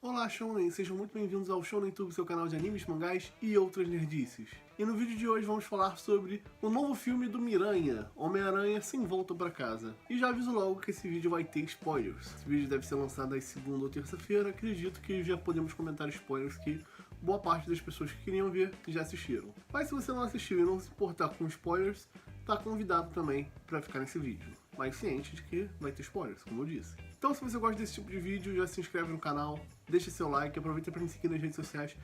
Olá Shounen, sejam muito bem-vindos ao ShonenTube, seu canal de animes, mangás e outras nerdices. E no vídeo de hoje vamos falar sobre o novo filme do Miranha, Homem-Aranha Sem Volta Pra Casa. E já aviso logo que esse vídeo vai ter spoilers. Esse vídeo deve ser lançado às segunda ou terça-feira, acredito que já podemos comentar spoilers que boa parte das pessoas que queriam ver já assistiram. Mas se você não assistiu e não se importar com spoilers, tá convidado também para ficar nesse vídeo, mas ciente de que vai ter spoilers, como eu disse. Então se você gosta desse tipo de vídeo, já se inscreve no canal, deixa seu like, aproveita para me seguir nas redes sociais,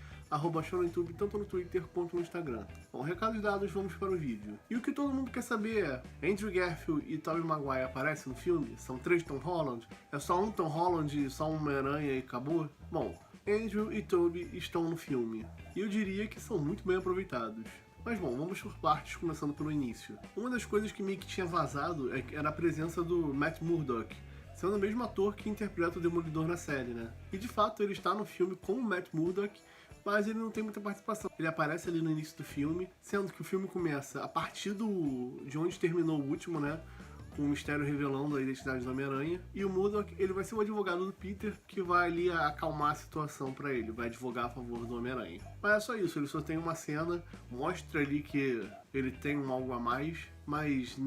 @ShonenTube, tanto no Twitter quanto no Instagram. Bom, recados dados, vamos para o vídeo. E o que todo mundo quer saber é, Andrew Garfield e Tobey Maguire aparecem no filme? São 3 Tom Holland? É só um Tom Holland e só uma Homem-Aranha e acabou? Bom, Andrew e Tobey estão no filme, e eu diria que são muito bem aproveitados. Mas bom, vamos por partes, começando pelo início. Uma das coisas que meio que tinha vazado era a presença do Matt Murdock, sendo o mesmo ator que interpreta o Demolidor na série, né? E de fato ele está no filme com o Matt Murdock, mas ele não tem muita participação. Ele aparece ali no início do filme, sendo que o filme começa a partir de onde terminou o último, né? Com o mistério revelando a identidade do Homem-Aranha. E o Murdock, ele vai ser o advogado do Peter, que vai ali acalmar a situação pra ele, vai advogar a favor do Homem-Aranha. Mas é só isso, ele só tem uma cena, mostra ali que ele tem um algo a mais, mas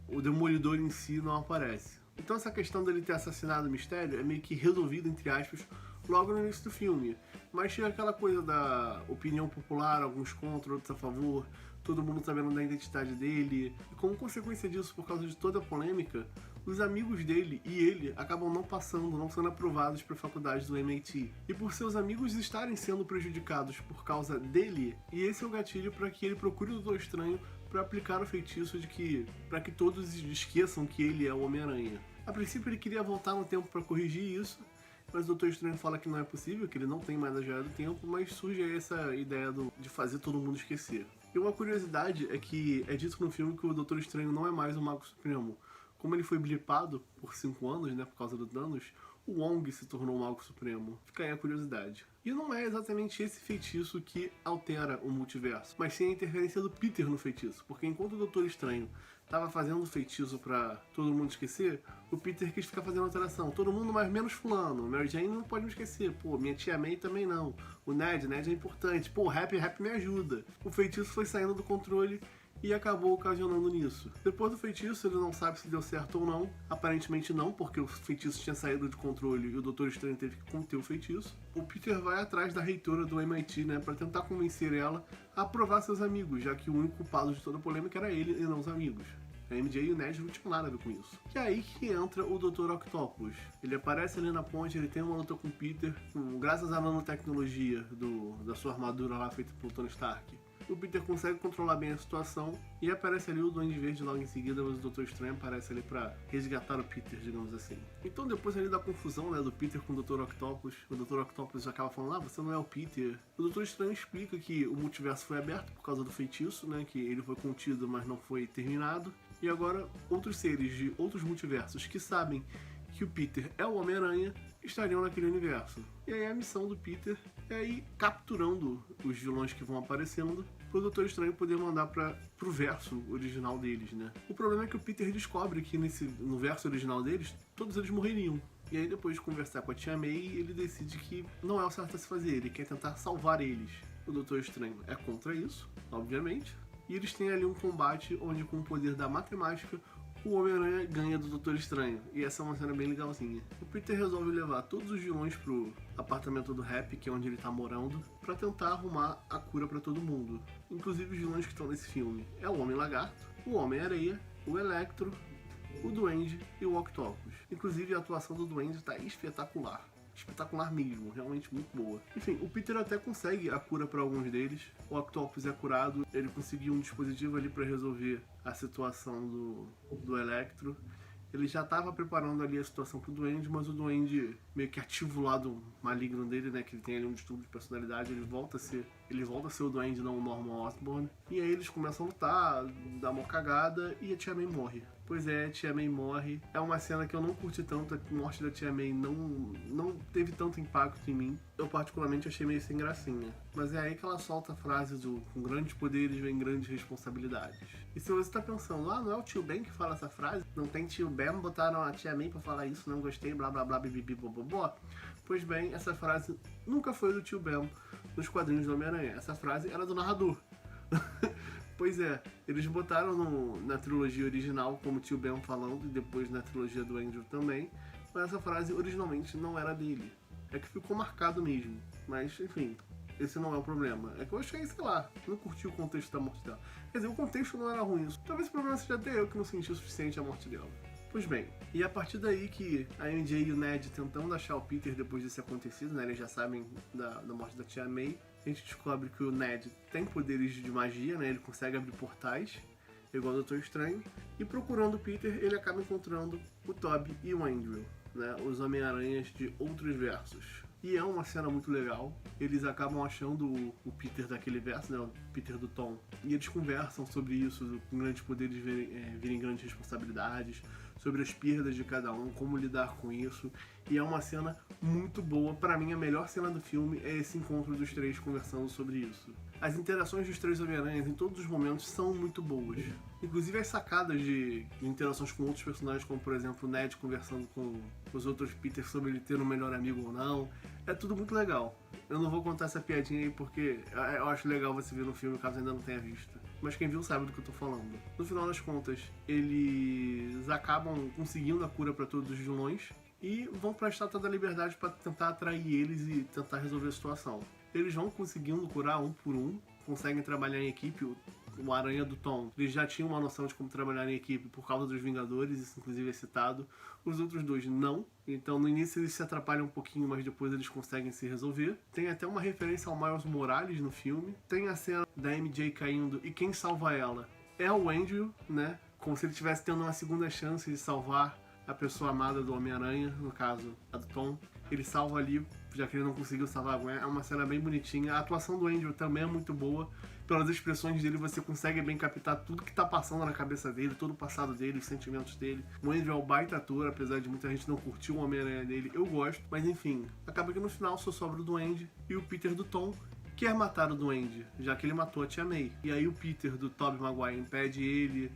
o Demolidor em si não aparece. Então essa questão dele ter assassinado o mistério é meio que resolvida, entre aspas, logo no início do filme. Mas tinha aquela coisa da opinião popular, alguns contra, outros a favor, todo mundo sabendo da identidade dele. E como consequência disso, por causa de toda a polêmica, os amigos dele e ele acabam não passando, não sendo aprovados para a faculdade do MIT. E por seus amigos estarem sendo prejudicados por causa dele, e esse é o gatilho para que ele procure o Doutor Estranho para aplicar o feitiço para que todos esqueçam que ele é o Homem-Aranha. A princípio ele queria voltar no tempo para corrigir isso, mas o Doutor Estranho fala que não é possível, que ele não tem mais a joia do tempo, mas surge aí essa ideia de fazer todo mundo esquecer. E uma curiosidade é que é dito no filme que o Doutor Estranho não é mais o Mago Supremo. Como ele foi blipado por 5 anos, né, por causa do Thanos, o Wong se tornou o Mago Supremo. Fica aí a curiosidade. E não é exatamente esse feitiço que altera o multiverso, mas sim a interferência do Peter no feitiço, porque enquanto o Doutor Estranho estava fazendo o feitiço pra todo mundo esquecer, o Peter quis ficar fazendo alteração. Todo mundo, mas menos fulano. Mary Jane não pode me esquecer. Pô, minha tia May também não. O Ned é importante. Pô, Happy me ajuda. O feitiço foi saindo do controle e acabou ocasionando nisso. Depois do feitiço, ele não sabe se deu certo ou não. Aparentemente não, porque o feitiço tinha saído de controle e o Doutor Estranho teve que conter o feitiço. O Peter vai atrás da reitora do MIT, né, para tentar convencer ela a aprovar seus amigos, já que o único culpado de toda a polêmica era ele e não os amigos. A MJ e o Ned não tinham nada a ver com isso. E é aí que entra o Dr. Octopus. Ele aparece ali na ponte, ele tem uma luta com o Peter, graças à nanotecnologia da sua armadura lá feita pelo Tony Stark. O Peter consegue controlar bem a situação e aparece ali o Duende Verde logo em seguida, mas o Doutor Estranho aparece ali pra resgatar o Peter, digamos assim. Então depois ali da confusão, né, do Peter com o Dr. Octopus, o Dr. Octopus acaba falando, você não é o Peter. O Doutor Estranho explica que o multiverso foi aberto por causa do feitiço, né, que ele foi contido, mas não foi terminado. E agora outros seres de outros multiversos que sabem que o Peter é o Homem-Aranha estariam naquele universo. E aí a missão do Peter é ir capturando os vilões que vão aparecendo pro Doutor Estranho poder mandar pro verso original deles, né? O problema é que o Peter descobre que no verso original deles, todos eles morreriam. E aí depois de conversar com a tia May, ele decide que não é o certo a se fazer, ele quer tentar salvar eles. O Doutor Estranho é contra isso, obviamente, e eles têm ali um combate onde, com o poder da matemática, o Homem-Aranha ganha do Doutor Estranho, e essa é uma cena bem legalzinha. O Peter resolve levar todos os vilões pro apartamento do Happy, que é onde ele tá morando, pra tentar arrumar a cura pra todo mundo. Inclusive os vilões que estão nesse filme é o Homem-Lagarto, o Homem-Areia, o Electro, o Duende e o Octopus. Inclusive a atuação do Duende tá espetacular. Espetacular mesmo, realmente muito boa. Enfim, o Peter até consegue a cura para alguns deles. O Octopus é curado, ele conseguiu um dispositivo ali para resolver a situação do Electro. Ele já estava preparando ali a situação pro Duende, mas o Duende, meio que ativa o lado maligno dele, né, que ele tem ali um distúrbio de personalidade, ele volta a ser o Duende, não o Norman Osborn. E aí eles começam a lutar, dá uma cagada e a Tia May morre. Pois é, a Tia May morre. É uma cena que eu não curti tanto, a morte da Tia May não teve tanto impacto em mim. Eu particularmente achei meio sem gracinha. Mas é aí que ela solta a frase com grandes poderes vem grandes responsabilidades. E se você tá pensando, não é o tio Ben que fala essa frase? Não tem tio Ben, botaram a Tia May pra falar isso, não gostei, blá blá blá, bibibi, bobobó. Pois bem, essa frase nunca foi do tio Ben nos quadrinhos do Homem-Aranha. Essa frase era do narrador. Pois é, eles botaram na trilogia original como tio Ben falando, e depois na trilogia do Andrew também, mas essa frase originalmente não era dele. É que ficou marcado mesmo. Mas, enfim, esse não é o problema. É que eu achei, sei lá, não curti o contexto da morte dela. Quer dizer, o contexto não era ruim. Talvez o problema seja até eu que não senti o suficiente a morte dela. Pois bem, e a partir daí que a MJ e o Ned tentando achar o Peter depois disso acontecido, né? Eles já sabem da morte da tia May. A gente descobre que o Ned tem poderes de magia, né? Ele consegue abrir portais, igual o Doutor Estranho. E procurando o Peter, ele acaba encontrando o Tobey e o Andrew, né? Os Homem-Aranhas de outros versos. E é uma cena muito legal. Eles acabam achando o Peter daquele verso, né? O Peter do Tom. E eles conversam sobre isso, com grandes poderes virem grandes responsabilidades, sobre as perdas de cada um, como lidar com isso. E é uma cena muito boa. Pra mim, a melhor cena do filme é esse encontro dos três conversando sobre isso. As interações dos três Homem-Aranhas em todos os momentos são muito boas. Inclusive as sacadas de interações com outros personagens, como por exemplo o Ned conversando com os outros Peter sobre ele ter um melhor amigo ou não. É tudo muito legal. Eu não vou contar essa piadinha aí porque eu acho legal você ver no filme caso ainda não tenha visto. Mas quem viu sabe do que eu tô falando. No final das contas, eles acabam conseguindo a cura para todos os vilões e vão pra Estátua da Liberdade para tentar atrair eles e tentar resolver a situação. Eles vão conseguindo curar um por um, conseguem trabalhar em equipe. O Aranha do Tom, eles já tinham uma noção de como trabalhar em equipe por causa dos Vingadores, isso inclusive é citado. Os outros dois não, então no início eles se atrapalham um pouquinho, mas depois eles conseguem se resolver. Tem até uma referência ao Miles Morales no filme. Tem a cena da MJ caindo e quem salva ela é o Andrew, né? Como se ele estivesse tendo uma segunda chance de salvar a pessoa amada do Homem-Aranha, no caso, a do Tom. Ele salva ali, já que ele não conseguiu salvar a Gwen. É uma cena bem bonitinha. A atuação do Andrew também é muito boa. Pelas expressões dele, você consegue bem captar tudo que tá passando na cabeça dele, todo o passado dele, os sentimentos dele. O Andrew é um baita ator, apesar de muita gente não curtir o Homem-Aranha dele. Eu gosto, mas enfim. Acaba que no final só sobra o Duende e o Peter do Tom quer matar o Duende, já que ele matou a tia May. E aí o Peter do Tobey Maguire impede ele,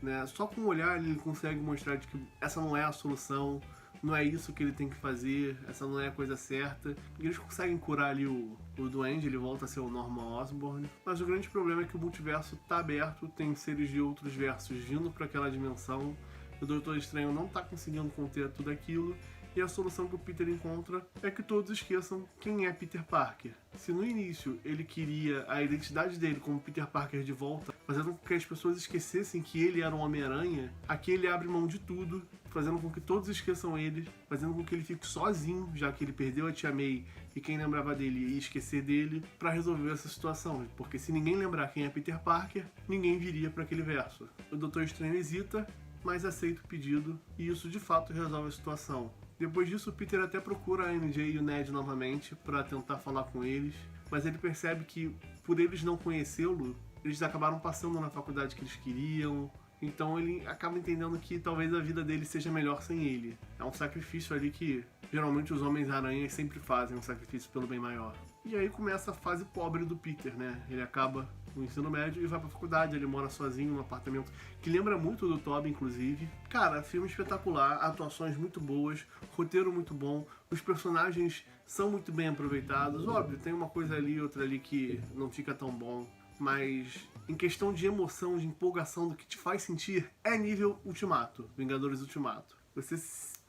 né? Só com um olhar ele consegue mostrar de que essa não é a solução, não é isso que ele tem que fazer, essa não é a coisa certa. E eles conseguem curar ali o Duende, ele volta a ser o Norman Osborn. Mas o grande problema é que o multiverso tá aberto, tem seres de outros versos vindo para aquela dimensão. O Doutor Estranho não tá conseguindo conter tudo aquilo. E a solução que o Peter encontra é que todos esqueçam quem é Peter Parker. Se no início ele queria a identidade dele como Peter Parker de volta, fazendo com que as pessoas esquecessem que ele era um Homem-Aranha, aqui ele abre mão de tudo, fazendo com que todos esqueçam ele, fazendo com que ele fique sozinho, já que ele perdeu a tia May e quem lembrava dele ia esquecer dele, pra resolver essa situação. Porque se ninguém lembrar quem é Peter Parker, ninguém viria para aquele verso. O Doutor Estranho hesita, mas aceita o pedido e isso de fato resolve a situação. Depois disso, o Peter até procura a MJ e o Ned novamente para tentar falar com eles, mas ele percebe que, por eles não conhecê-lo, eles acabaram passando na faculdade que eles queriam, então ele acaba entendendo que talvez a vida dele seja melhor sem ele. É um sacrifício ali que geralmente os Homens-Aranhas sempre fazem, um sacrifício pelo bem maior. E aí começa a fase pobre do Peter, né? Ele acaba no ensino médio e vai pra faculdade, ele mora sozinho num apartamento que lembra muito do Tobey, inclusive. Cara, filme espetacular, atuações muito boas, roteiro muito bom, os personagens são muito bem aproveitados. Óbvio, tem uma coisa ali, outra ali que não fica tão bom, mas em questão de emoção, de empolgação, do que te faz sentir, é nível Ultimato, Vingadores Ultimato. Você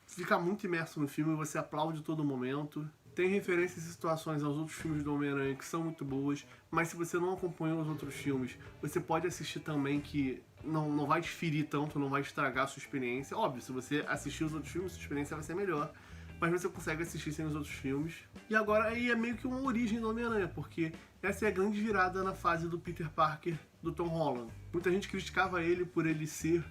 fica muito imerso no filme, você aplaude todo momento. Tem referências e situações aos outros filmes do Homem-Aranha que são muito boas, mas se você não acompanhou os outros filmes, você pode assistir também que não vai te ferir tanto, não vai estragar a sua experiência. Óbvio, se você assistir os outros filmes, sua experiência vai ser melhor, mas você consegue assistir sem os outros filmes. E agora aí é meio que uma origem do Homem-Aranha, porque essa é a grande virada na fase do Peter Parker do Tom Holland. Muita gente criticava ele por ele ser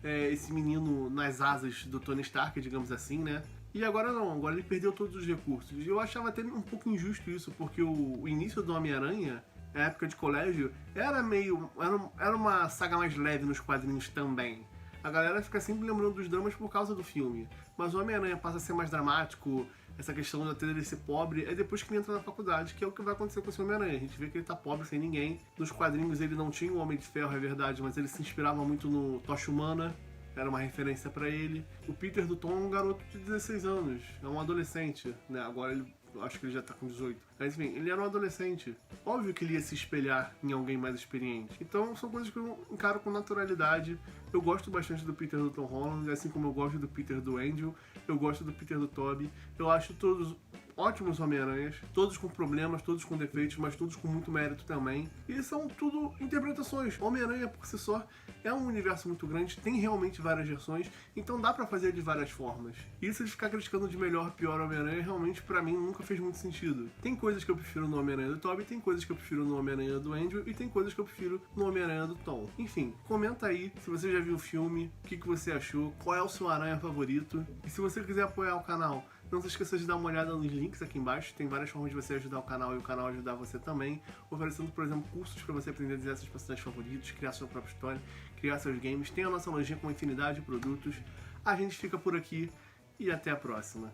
esse menino nas asas do Tony Stark, digamos assim, né? E agora não, agora ele perdeu todos os recursos. E eu achava até um pouco injusto isso, porque o início do Homem-Aranha, a época de colégio, era uma saga mais leve nos quadrinhos também. A galera fica sempre lembrando dos dramas por causa do filme. Mas o Homem-Aranha passa a ser mais dramático, essa questão de até ele ser pobre, é depois que ele entra na faculdade, que é o que vai acontecer com esse Homem-Aranha. A gente vê que ele tá pobre, sem ninguém. Nos quadrinhos ele não tinha o Homem de Ferro, é verdade, mas ele se inspirava muito no Tocha Humana. era uma referência pra ele. O Peter do Tom é um garoto de 16 anos, é um adolescente, né? Agora ele, acho que ele já tá com 18. Mas enfim, ele era um adolescente. Óbvio que ele ia se espelhar em alguém mais experiente. Então são coisas que eu encaro com naturalidade. Eu gosto bastante do Peter do Tom Holland, assim como eu gosto do Peter do Andrew, eu gosto do Peter do Tobey. Eu acho todos ótimos Homem-Aranhas, todos com problemas, todos com defeitos, mas todos com muito mérito também. E são tudo interpretações. Homem-Aranha por si só é um universo muito grande, tem realmente várias versões, então dá pra fazer de várias formas. E isso de ficar criticando de melhor, pior Homem-Aranha, realmente pra mim nunca fez muito sentido. Tem coisas que eu prefiro no Homem-Aranha do Tobey, tem coisas que eu prefiro no Homem-Aranha do Andrew e tem coisas que eu prefiro no Homem-Aranha do Tom. Enfim, comenta aí se você já viu o filme, o que você achou, qual é o seu aranha favorito. E se você quiser apoiar o canal, não se esqueça de dar uma olhada nos links aqui embaixo, tem várias formas de você ajudar o canal e o canal ajudar você também, oferecendo, por exemplo, cursos para você aprender a desenhar seus personagens favoritos, criar sua própria história, criar seus games, tem a nossa lojinha com uma infinidade de produtos. A gente fica por aqui e até a próxima.